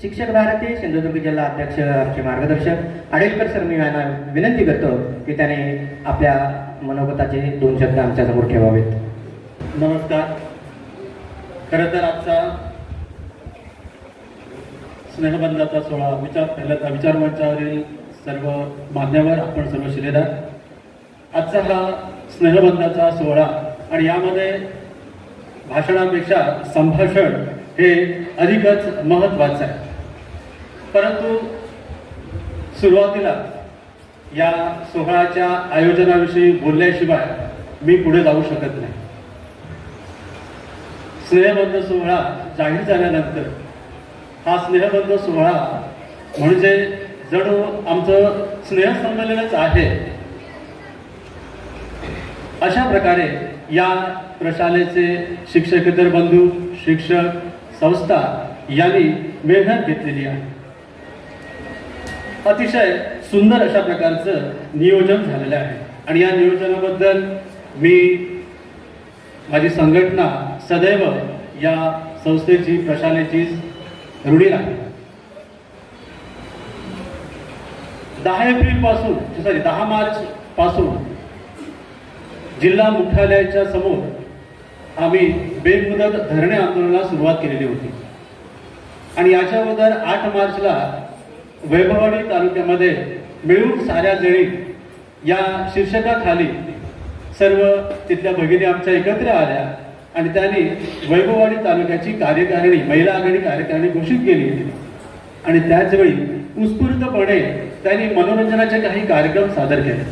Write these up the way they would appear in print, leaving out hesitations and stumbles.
शिक्षक भारती सिंधुदुर्ग जिल्हा अध्यक्ष आमचे मार्गदर्शक आडेलकर सर मी यांना विनंती करतो की त्याने आपल्या मनोगताचे 2 शब्द आमच्या समोर ठेवावेत. नमस्कार. खरं तर आजचा स्नेहबंधाचा सोहळा विचारमंचावरील सर्व मान्यवर, आपण सर्व शिलेदार, आजचा हा स्नेहबंधाचा सोहळा आणि यामध्ये भाषणापेक्षा संभाषण हे अधिकच महत्त्वाचं आहे. परंतु सुरुवातीला या सोहळ्याच्या आयोजनाविषयी बोलल्याशिवाय मी पुढे जाऊ शकत नाही. स्नेहबंध सोहळा जाहीर झाल्यानंतर हा स्नेहबंध सोहळा म्हणजे जणू आमचं स्नेहसंमेलनच आहे. अशा प्रकारे या प्रशालेचे शिक्षकेतर बंधू, शिक्षक, संस्था यांनी मेहनत घेतलेली आहे. अतिशय सुंदर अशा प्रकारचं नियोजन झालेलं आहे आणि या नियोजनाबद्दल मी माझी संघटना सदैव या संस्थेची, प्रशालेची ऋणी आहे. 10 मार्च पासून जिल्हा मुख्यालयाच्या समोर आम्ही बेमुदत धरणे आंदोलनाला सुरुवात केलेली होती आणि याच्या अगोदर 8 मार्चला वैभववाडी तालुक्यामध्ये मिळून साऱ्या जणी या शीर्षकाखाली सर्व तिथल्या भगिनी आमच्या एकत्र आल्या आणि त्यांनी वैभववाडी तालुक्याची कार्यकारिणी, महिला आघाडी कार्यकारिणी घोषित केली आणि त्याचवेळी उत्स्फूर्तपणे त्यांनी मनोरंजनाचे काही कार्यक्रम सादर केले.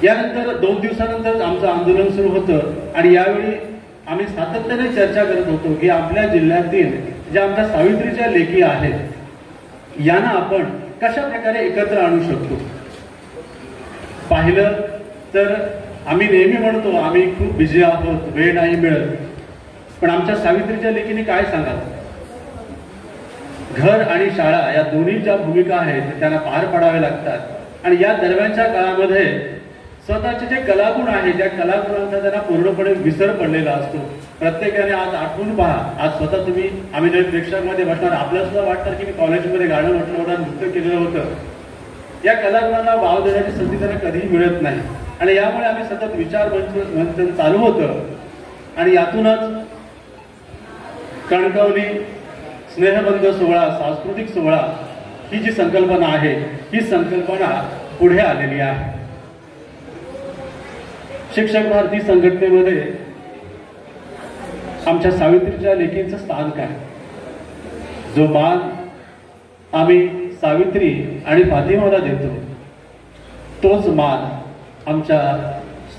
यानंतर 2 दिवसानंतर आमचं आंदोलन सुरू होतं आणि यावेळी आम्ही सातत्याने चर्चा करत होतो की आपल्या जिल्ह्यातील ज्या आमच्या सावित्रीच्या लेकी आहेत यांना आपण कशा प्रकारे एकत्र आणू शकतो. पाहिलं तर आम्ही नेहमी म्हणतो आम्ही खूप बिझी आहोत, वेळ नाही मिळत, पण आमच्या सावित्रीच्या लेकीने काय सांगाल. घर आणि शाळा या दोन्ही ज्या भूमिका आहेत त्यांना पार पाडाव्या लागतात आणि या दरम्यानच्या काळामध्ये स्वतःचे जे कलागुण आहेत त्या कलागुणांचा त्यांना पूर्णपणे विसर पडलेला असतो. प्रत्येकाने आज आठवून पहा, आज स्वतः तुम्ही आम्ही जे प्रेक्षकांमध्ये बसणार आपल्याला सुद्धा वाटतं की मी कॉलेजमध्ये गाणं म्हटलं होतं, नृत्य केलेलं होतं. या कलागुणांना वाव देण्याची संधी त्यांना कधीही मिळत नाही आणि यामुळे आम्ही सतत विचार मंथन चालू होतं आणि यातूनच कणकवली स्नेहबंध सोहळा, सांस्कृतिक सोहळा ही जी संकल्पना आहे ही संकल्पना पुढे आलेली आहे. शिक्षक भारती संघटनेमध्ये आमच्या सावित्रीच्या लेकींचं स्थान काय, जो मान आम्ही सावित्री आणि फातिमाला देतो तोच मान आमच्या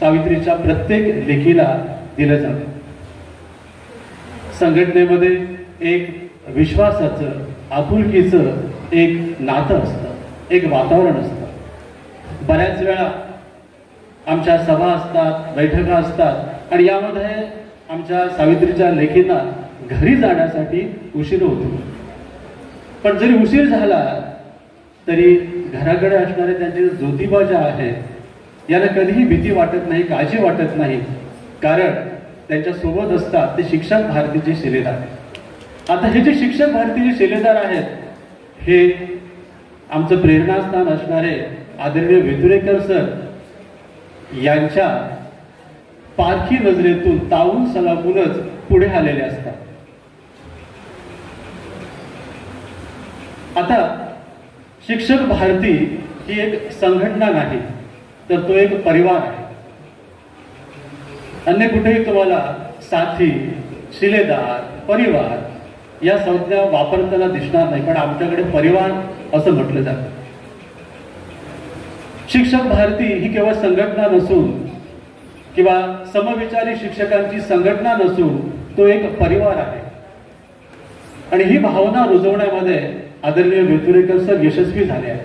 सावित्रीच्या प्रत्येक लेकीला दिलं जातं. संघटनेमध्ये एक विश्वासाचं, आपुलकीचं एक नातं असतं, एक वातावरण असतं. बऱ्याच वेळा आमच्या सभा असतात, बैठका असतात आणि यामध्ये आमच्या सावित्रीच्या लेकींना घरी जाण्यासाठी उशीर होतो. पण जरी उशीर झाला तरी घराकडे असणारे त्यांचे ज्योतिबा ज्या आहेत यांना कधीही भीती वाटत नाही, काळजी वाटत नाही, कारण त्यांच्या सोबत असतात ते शिक्षक भारतीचे शिलेदार. आता हे जे शिक्षक भारतीचे शिलेदार आहेत हे आमचं प्रेरणास्थान असणारे आदरणीय वेतुरेकर सर यांच्या पारखी नजरेतून तावून सलापूनच पुढे आलेले असतात. आता शिक्षक भारती ही एक संघटना नाही तर तो एक परिवार आहे. अन्य कुठेही तुम्हाला साथी, शिलेदार, परिवार या संज्ञा वापरताना दिसणार नाही, पण आमच्याकडे परिवार असं म्हटलं जातं. शिक्षक भारती ही केवळ संघटना नसून किंवा समविचारी शिक्षकांची संघटना नसून तो एक परिवार आहे आणि ही भावना रुजवण्यामध्ये आदरणीय वेतुरेकर सर यशस्वी झाले आहेत.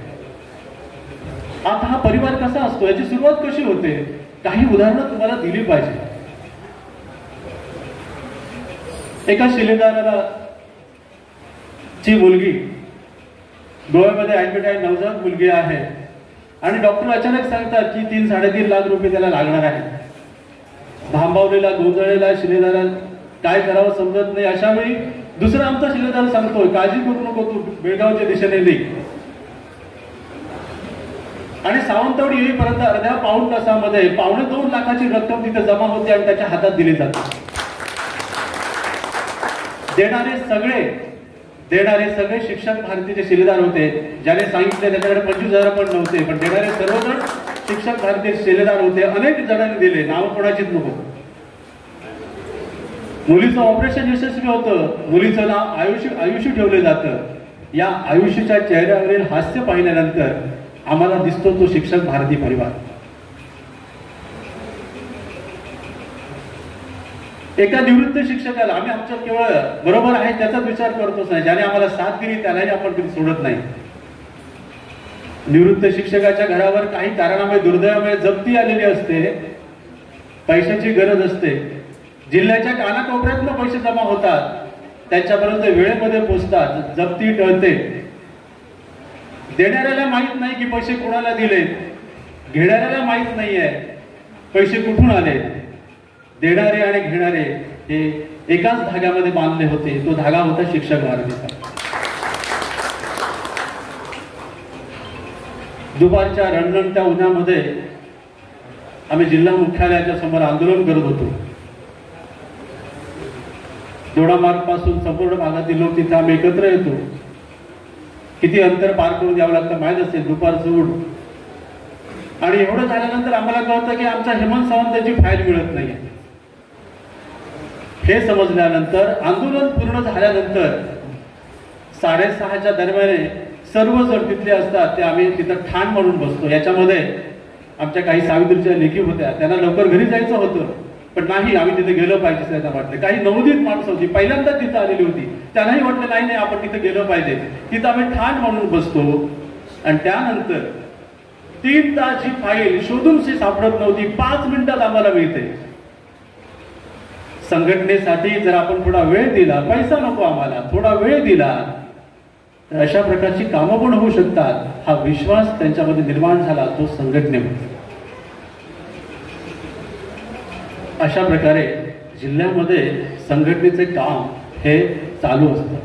आता हा परिवार कसा असतो याची सुरुवात कशी होते, काही उदाहरणं तुम्हाला दिली पाहिजे. एका शिलेदाराला ची मुलगी गोव्यामध्ये ऍडमिट आहे, नवजात मुलगी आहे आणि डॉक्टर अचानक सांगतात की 3-3.5 लाख रुपये त्याला लागणार आहेत. भांबावलेला, गोंधळलेला शिलेदाराला काय करावं समजत नाही. अशा वेळी दुसरा आमचा शिलेदार सांगतोय काळजी करू नको, तू बेळगावच्या दिशेने निघ. आणि सावंतवाडी येईपर्यंत अर्ध्या पाऊण तासामध्ये 1.25 लाखाची रक्कम तिथे जमा होते आणि त्याच्या हातात दिली जाते. देणारे सगळे शिक्षक भारतीचे शिलेदार होते. ज्याने सांगितले त्याच्याकडे 25,000 पण नव्हते, पण देणारे सर्वजण शिक्षक भारतीय शिलेदार होते. अनेक जणांनी दिले, नाव कोणाचीच नको. मुलीचं ऑपरेशन यशस्वी होतं, मुलीचं नाव आयुष्य ठेवलं जातं. या आयुष्याच्या चेहऱ्यावरील हास्य पाहिल्यानंतर आम्हाला दिसतो तो शिक्षक भारती परिवार. एका निवृत्त शिक्षकाला आम्ही आमच्या केवळ बरोबर आहे त्याचाच विचार करतोच नाही, ज्याने आम्हाला साथ दिली त्यालाही आपण कधी सोडत नाही. निवृत्त शिक्षकाच्या घरावर काही कारणामुळे दुर्दैवामुळे जप्ती आलेली असते, पैशाची गरज असते. जिल्ह्याच्या कानाकोपऱ्यातनं पैसे जमा होतात, त्यांच्यापर्यंत वेळेमध्ये पोहोचतात, जप्ती टळते. देणाऱ्याला माहित नाही की पैसे कोणाला दिले, घेणाऱ्याला माहित नाहीये पैसे कुठून आले. देणारे आणि घेणारे हे एकाच धाग्यामध्ये बांधले होते, तो धागा होता शिक्षक भारतीचा. दुपारच्या रणरणत्या उन्हामध्ये आम्ही जिल्हा मुख्यालयाच्या समोर आंदोलन करत होतो. दोडामार्ग पासून संपूर्ण भागातील लोक तिथे आम्ही एकत्र येतो. किती अंतर पार करून द्यावं लागतं माहीत असेल, दुपारचं ऊन. आणि एवढं झाल्यानंतर आम्हाला कळतं की आमचा हेमंत सावंतांची फाईल मिळत नाहीये. हे समजल्यानंतर आंदोलन पूर्ण झाल्यानंतर 6:30च्या दरम्यान सर्वजण तिथले असतात ते आम्ही तिथं ठाण म्हणून बसतो. याच्यामध्ये आमच्या काही सावित्रीच्या लेखी होत्या, त्यांना लवकर घरी जायचं होतं, पण नाही आम्ही तिथे गेलो पाहिजे त्यांना वाटलं. काही नवोदित माणसं होती, पहिल्यांदा तिथं आलेली होती, त्यांनाही वाटलं नाही आपण तिथे गेलो पाहिजे. तिथं आम्ही ठाण म्हणून बसतो. आणि त्यानंतर 3 तास ही फाईल शोधून सापडत नव्हती, 5 मिनिटात आम्हाला मिळते. संघटनेसाठी जर आपण थोडा वेळ दिला, पैसा नको आम्हाला, थोडा वेळ दिला तर अशा प्रकारची कामं पण होऊ शकतात. हा विश्वास त्यांच्यामध्ये निर्माण झाला, तो संघटनेमध्ये. अशा प्रकारे जिल्ह्यामध्ये संघटनेचे काम हे चालू असतं.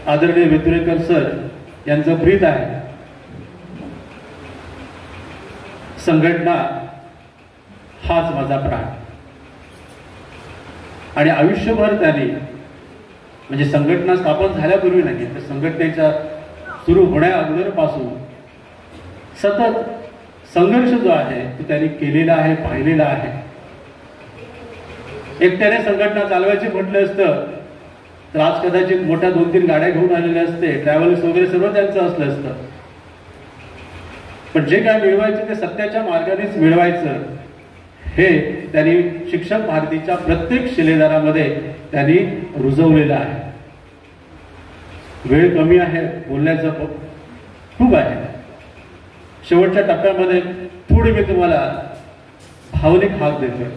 आदरणीय वेतुरेकर सर यांचं ब्रीद आहे, संघटना हाच माझा प्राण. आणि आयुष्यभर त्यांनी म्हणजे संघटना स्थापन झाल्यापूर्वी नाही तर संघटनेच्या सुरू होण्या अगोदरपासून सतत संघर्ष जो आहे तो त्यांनी केलेला आहे, पाहिलेला आहे. एकट्याने संघटना चालवायची म्हटलं असतं तर आज कदाचित मोठ्या 2-3 गाड्या घेऊन आलेले असते, ट्रॅव्हल्स वगैरे सर्व त्यांचं असलं असतं. पण जे काय मिळवायचं ते सत्याच्या मार्गानेच मिळवायचं हे त्यांनी शिक्षक भारतीच्या प्रत्येक शिलेदारामध्ये त्यांनी रुजवलेलं आहे. वेळ कमी आहे, बोलण्याचं खूप आहे. शेवटच्या टप्प्यामध्ये थोडी मी तुम्हाला भावनिक हाक देतोय.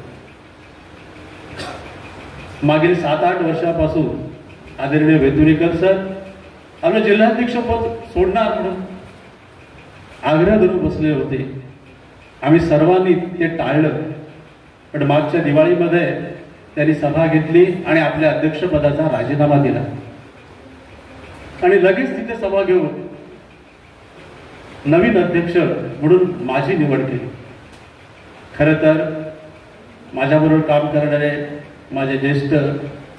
मागील 7-8 वर्षापासून आदरणीय वेतुरेकर सर आपलं जिल्हाध्यक्ष पद सोडणार म्हणून आग्रह धरून बसले होते. आम्ही सर्वांनी ते टाळलं, पण मागच्या दिवाळीमध्ये त्यांनी सभा घेतली आणि आपल्या अध्यक्षपदाचा राजीनामा दिला आणि लगेच तिथे सभा घेऊन नवीन अध्यक्ष म्हणून माझी निवड केली. खरं तर माझ्याबरोबर काम करणारे माझे ज्येष्ठ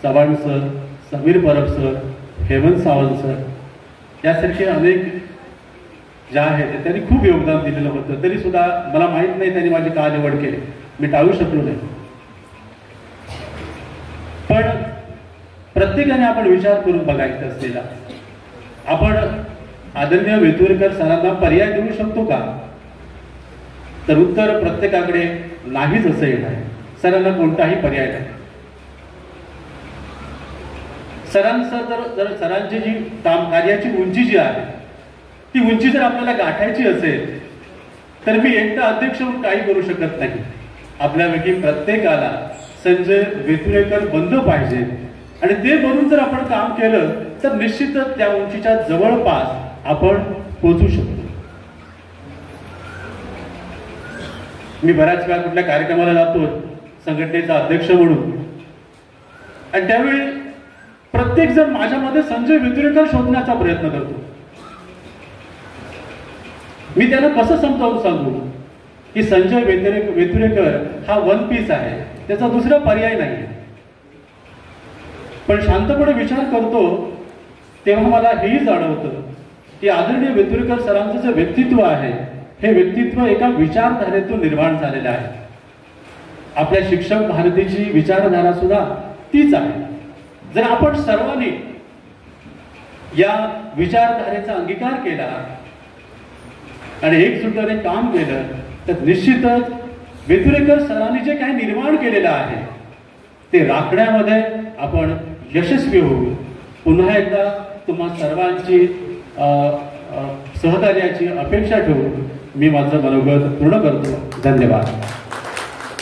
Chavan sir, Sameer Parab sir, Hemant Sawant sir यासारखे अनेक ज्या आहेत त्यांनी खूप योगदान दिलेलं होतं. तरी सुद्धा मला माहित नाही त्यांनी माझी का निवड केली, मी टाळू शकलो नाही. पण प्रत्येकाने आपण विचार करून बघायचा असलेला, आपण आदरणीय वेतुरेकर सरांना पर्याय देऊ शकतो का? तर उत्तर प्रत्येकाकडे नाहीच असं येणार आहे. सरांना कोणताही पर्याय नाही. सरांची जी कार्याची उंची जी आहे ती उंची जर आपल्याला गाठायची असेल तर मी एकटा अध्यक्ष म्हणून काही करू शकत नाही. आपल्यापैकी प्रत्येकाला संजय वेतुरेकर बनलं पाहिजे आणि ते बनून जर आपण काम केलं तर निश्चितच त्या उंचीच्या जवळपास आपण पोहोचू शकतो. मी बऱ्याच वेळा कुठल्या कार्यक्रमाला जातो संघटनेचा अध्यक्ष म्हणून आणि त्यावेळी प्रत्येक जण माझ्यामध्ये संजय वेतुरेकर शोधण्याचा प्रयत्न करतो. मी त्यांना कसं समजावून सांगू की संजय वेतुरेकर हा वन पीस आहे, त्याचा दुसरा पर्याय नाही. पण शांतपणे विचार करतो तेव्हा मला हेही जाणवतं की आदरणीय वेतुरेकर सरांचं जे व्यक्तित्व आहे हे व्यक्तित्व एका विचारधारेतून निर्माण झालेलं आहे. आपल्या शिक्षक भारतीची विचारधारा सुद्धा तीच आहे. जर आपण सर्वांनी या विचारधारेचा अंगीकार केला आणि एकजुटीने काम केलं तर निश्चितच वेतुरेकर सरांनी जे काही निर्माण केलेलं आहे ते राखण्यामध्ये आपण यशस्वी होऊ. पुन्हा एकदा तुम्हा सर्वांची सहकार्याची अपेक्षा ठेवून मी माझं मनोगत पूर्ण करतो. धन्यवाद.